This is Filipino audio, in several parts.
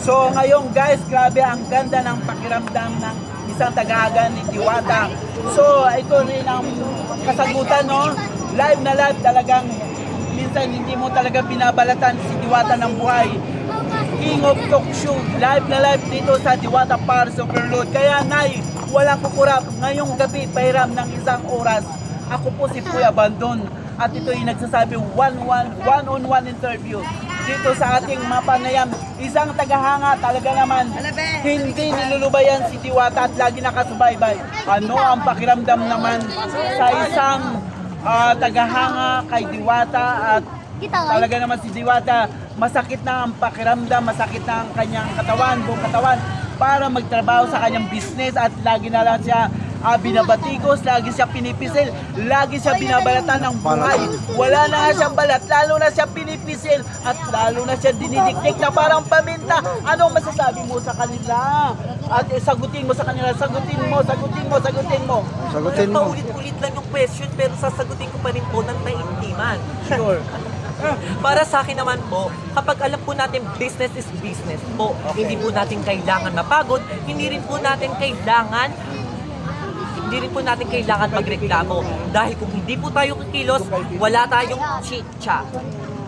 So ngayon guys, grabe ang ganda ng pakiramdam ng isang tagahagan ni Diwata. So ito rin ang kasagutan, no? Live na live talagang minsan hindi mo talaga binabalatan si Diwata ng buhay. King of Talk Show, live na live dito sa Diwata Paris Overload. Kaya Nay, walang kukurap. Ngayong gabi, pahiram ng isang oras. Ako po si Kuya Bandon. At ito yung nagsasabi one-on-one interview dito sa ating mapanayam. Isang tagahanga talaga naman, hindi nilulubayan si Diwata at lagi nakasubaybay. Ano ang pakiramdam naman sa isang tagahanga kay Diwata at talaga naman si Diwata, masakit na ang pakiramdam, masakit na ang kanyang katawan, buong katawan para magtrabaho sa kanyang business at lagi na lang siya binabatikos, lagi siya pinipisil, lagi siya binabalatan ng buhay. Wala na nga siyang balat, lalo na siya pinipisil at lalo na siya dinidikdik na parang paminta. Anong masasabi mo sa kanila? At sagutin mo sa kanila, sagutin mo. Sagutin mo. Paulit-ulit lang yung question pero sasagutin ko pa rin po ng naintindihan. Sure. Para sa akin naman po, kapag alam po natin business is business po, hindi po natin kailangan mapagod, hindi rin po natin kailangan magreklamo. Dahil kung hindi po tayo kikilos, wala tayong chicha.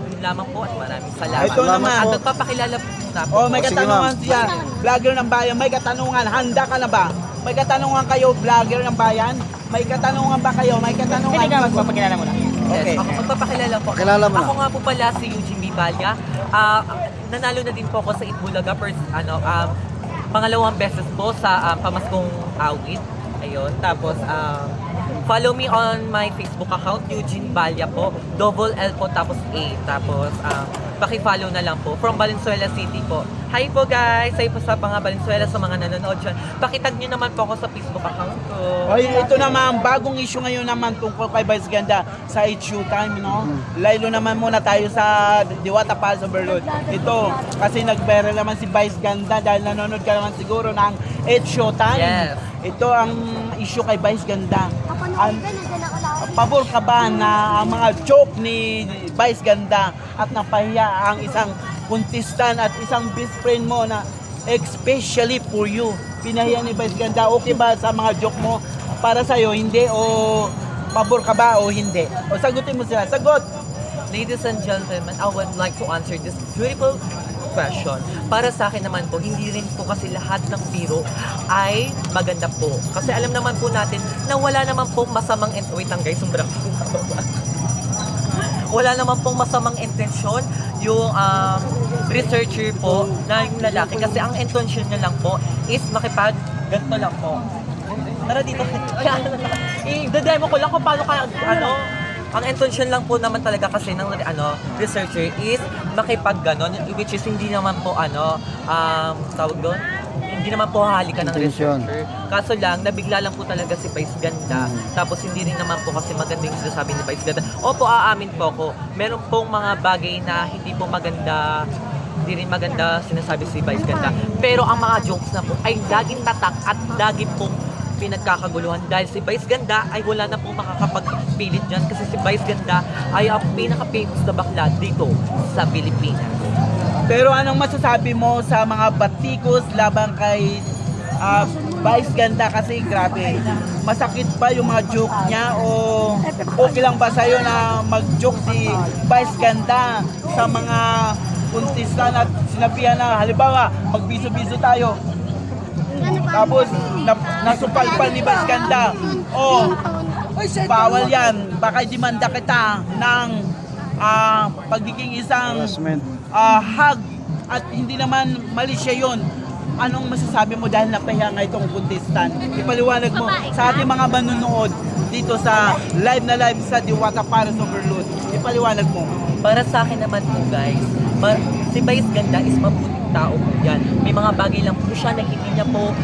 Yun lamang po at maraming salamat. Ito naman. At nagpapakilala po na po. Oh, may katanungan siya, vlogger ng bayan, may katanungan, handa ka na ba? May katanungan kayo, vlogger ng bayan? May katanungan ba kayo? May katanungan? Hindi ka magpapakilala mo na. Okay. Yes, ako magpapakilala po. Pakilala mo na. Ako nga po pala si Eugene Bibalya. Nanalo na din po ako sa Itbulaga pangalawang beses po sa Pamaskong Awit. Ayun. Tapos, follow me on my Facebook account, Eugene Balya po. Double L po, tapos A. Tapos, paki-follow na lang po. From Valenzuela City po. Hi po guys! Hi po sa mga Valenzuela, sa mga nanonood dyan. Pakitag nyo naman po ako sa Facebook account ko. Oy, ito naman, bagong issue ngayon naman tungkol kay Vice Ganda sa Showtime, no? Laylo naman muna tayo sa Diwata Paris Overload. Ito, kasi nag-viral naman si Vice Ganda dahil nanonood ka naman siguro ng Showtime. Yes. Ito ang issue kay Vice Ganda. Pabor ka ba na ang mga joke ni Vice Ganda at napahiya ang isang contestant at isang best friend mo na especially for you? Pinahiya ni Vice Ganda. Okay ba sa mga joke mo? Para sa'yo, hindi? O pabor ka ba o hindi? O sagutin mo sila. Sagot! Ladies and gentlemen, I would like to answer this beautiful question. Para sa akin naman po, hindi rin po kasi lahat ng biro ay maganda po. Kasi alam naman po natin na wala naman pong masamang wait lang guys, sobrang wala naman pong masamang intensyon yung researcher po na yung lalaki. Kasi ang intention niya lang po is ganito lang po. Tara dito. I-demo ko lang kung paano ka, ang intention lang po naman talaga kasi ng researcher is makipag-ganon, which is hindi naman po tawag doon, hindi naman po halikan ng researcher. Kaso lang, nabigla lang po talaga si Vice Ganda. Tapos hindi rin naman po kasi maganda yung sinasabi ni Vice Ganda. Opo, aamin po ako. Meron pong mga bagay na hindi po maganda, hindi rin maganda sinasabi si Vice Ganda. Pero ang mga jokes na po ay laging tatak at lagi pong pinagkakaguluhan dahil si Vice Ganda ay wala na pong makakapagpilit dyan kasi si Vice Ganda ay ang pinaka-famous na bakla dito sa Pilipinas. Pero anong masasabi mo sa mga batikos laban kay Vice Ganda? Kasi grabe, masakit ba yung mga joke niya o okay lang ba sa'yo na mag-joke si Vice Ganda sa mga contestant at sinabihan na halimbawa magbiso-biso tayo tapos nasupalpal ni Vice Ganda, bawal yan, baka demanda kita ng pagiging isang hug at hindi naman mali siya yun. Anong masasabi mo dahil napahiya nga itong contestant? Ipaliwanag mo sa ating mga manunood dito sa live na live sa Diwata Paris Overload. Ipaliwanag mo. Para sa akin naman po guys, si Vice Ganda is mabuting tao po yan. May mga bagay lang po siya na hindi niya po,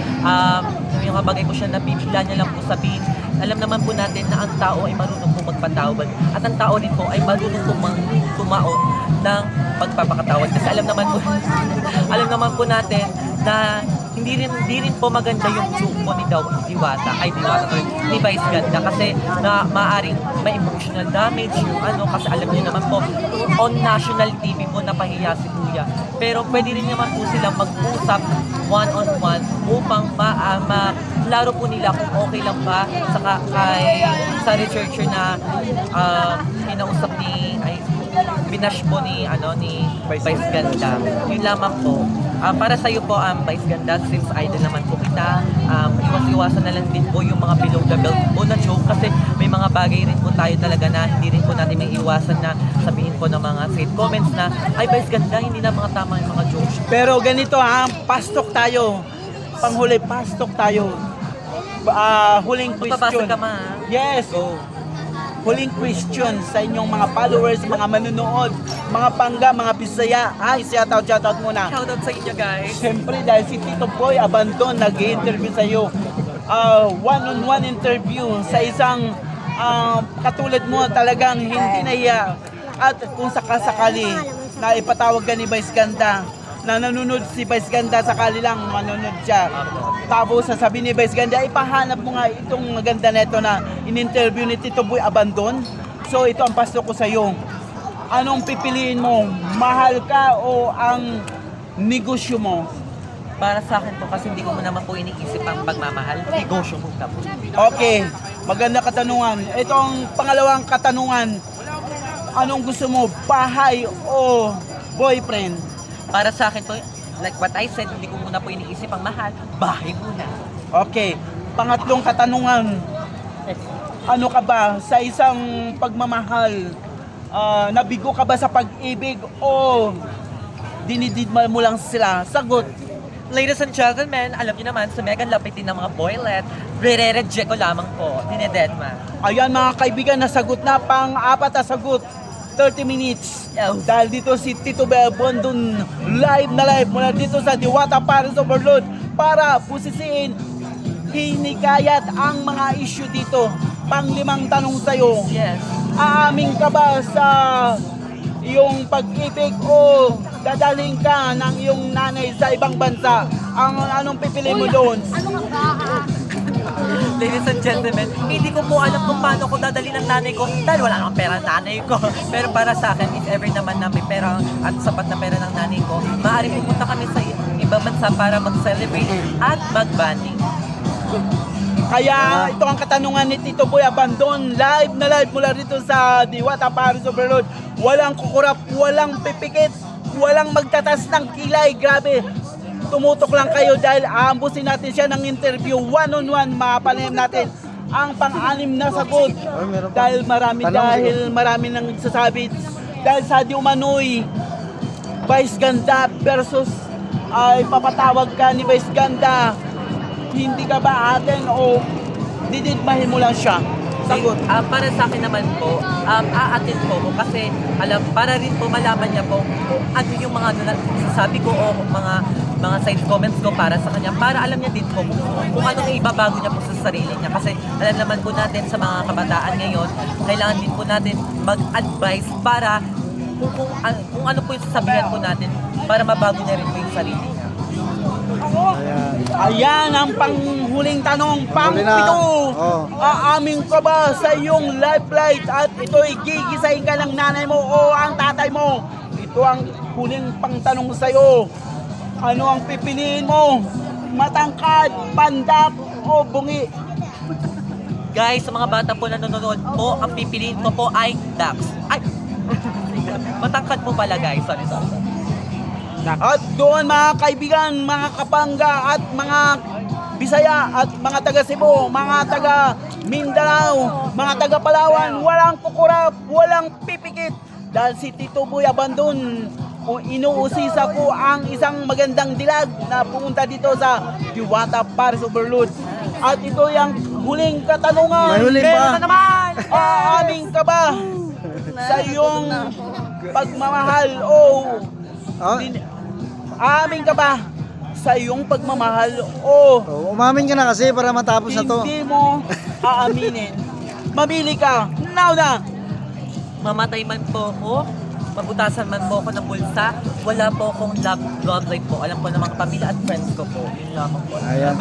may mga bagay po siya na bibigla niya lang po sabihin. Alam naman po natin na ang tao ay marunong po magpatawad. At ang tao din po ay marunong po tumaon ng pagpapakatawad. Kasi alam naman po natin na hindi rin po maganda yung joke po ni Diwata, ni Vice Ganda kasi na maaring may emotional damage yung kasi alam niyo naman po on national TV po napahiya si Kuya. Pero pwede rin naman po silang mag-usap one-on-one upang klaro po nila kung okay lang ba sa researcher na kinausap binash po ni Vice Ganda. Yun lamang po. Para sa iyo po, Vice Ganda, since idol naman po kita, iwas-iwasan na lang din po yung mga below the belt po na joke kasi may mga bagay rin po tayo talaga na hindi rin po natin may iwasan na sabihin po ng mga hate comments na, ay Vice Ganda, hindi na mga tama yung mga jokes. Pero ganito pastok tayo. Panghuli, pastok tayo. Huling Magpapasa question. ka ma. Yes. Huling question sa inyong mga followers, mga manunood, mga pangga, mga bisaya. Shoutout muna. Shoutout sa inyo guys. Siyempre dahil si Tito Boy Abandon nag-interview sa iyo. One-on-one interview sa isang katulad mo talagang hindi nahiya. At kung sakasakali na ipatawag ka ni Vice Ganda, na nanonood si Vice Ganda, sakali lang manonood siya. Tapos sasabihin ni Vice Ganda, ipahanap mo nga itong maganda neto na in-interview ni Tito Boy Abandon. So ito ang pasto ko sa iyo. Anong pipiliin mo? Mahal ka o ang negosyo mo? Para sa akin po kasi hindi ko naman po iniisip ang pagmamahal. Negosyo mo po. Okay, maganda katanungan. Ito ang pangalawang katanungan. Anong gusto mo? Bahay o boyfriend? Para sa akin po, like what I said, hindi ko muna po iniisip ang mahal. Bahay muna. Okay, pangatlong katanungan. Ano ka ba sa isang pagmamahal? Nabigo ka ba sa pag-ibig o dinididmal mo lang sila? Sagot. Ladies and gentlemen, alam niyo naman, sa mega lapitin ng mga boylet, re-reject ko lamang po, dinededma. Ayan mga kaibigan, nasagot na pang-apat na sagot. 30 minutes. Dahil dito si Tito Boy Abandon live na live mula dito sa Diwata Paris Overload para pusisiin, hinikayat ang mga issue dito. Pang-limang tanong sa'yo. Yes. Aamin ka ba sa iyong pag-ibig o dadalhin ka ng iyong nanay sa ibang bansa? Anong pipili mo doon? Ladies and gentlemen, hindi ko po alam kung paano ko dadali ng nanay ko dahil wala namang pera ng nanay ko. Pero para sa akin, if ever naman na may pera at sapat na pera ng nanay ko, maaaring pupunta kami sa ibang bansa para mag-celebrate at mag-bonding. Kaya ito ang katanungan ni Tito Boy Abandon live na live mula rito sa Diwata Paris Overload. Walang kukurap, walang pipikit, walang magtatas ng kilay. Grabe, tumutok lang kayo dahil aambusin natin siya ng interview one-on-one. Mapalim natin ang pang-anim na sagot dahil marami nang nagsasabi dahil sa di umano'y Vice Ganda versus ay papatawag ka ni Vice Ganda. Hindi ka ba atin o dididmahin mo lang siya? Sagot. Para sa akin naman po, aatin po ko kasi para rin po malaman niya po kung ano yung mga sasabi ko o mga side comments ko para sa kanya, para alam niya din po kung ano yung ibabago niya po sa sarili niya. Kasi alam naman po natin sa mga kabataan ngayon, kailangan din po natin mag-advise para kung ano po yung sasabihan po natin para mabago niya rin po yung sarili niya. Ayan ang panghuling tanong, pang-pito. Aamin ka ba sa iyong life flight at ito'y gigisahin ka ng nanay mo o ang tatay mo? Ito ang huling pangtanong sa iyo. Ano ang pipiliin mo? Matangkad, pandak o bungi? Guys, sa mga bata po na nanonood po, ang pipiliin ko po ay ducks. Ay! Matangkad po pala guys. Sorry. At doon mga kaibigan, mga kapangga at mga Bisaya at mga taga Cebu, mga taga Mindanao, mga taga Palawan, walang kukurap, walang pipikit. Dahil si Tito Boy Abandon, inuusisa ko ang isang magandang dilag na pumunta dito sa Diwata Paris Overload. At ito yung huling katanungan. May huli pa. Meron na naman! Aamin ka ba sa iyong pagmamahal o aamin ka ba sa iyong pagmamahal o Umamin ka na kasi para matapos na to. hindi mo aaminin? Mamili ka now na. Mamatay man po ako mabutasan man po ako ng bulsa, wala po akong love life po. Alam po ng mga pamilya at friends ko po. Yun lamang po. Ayan.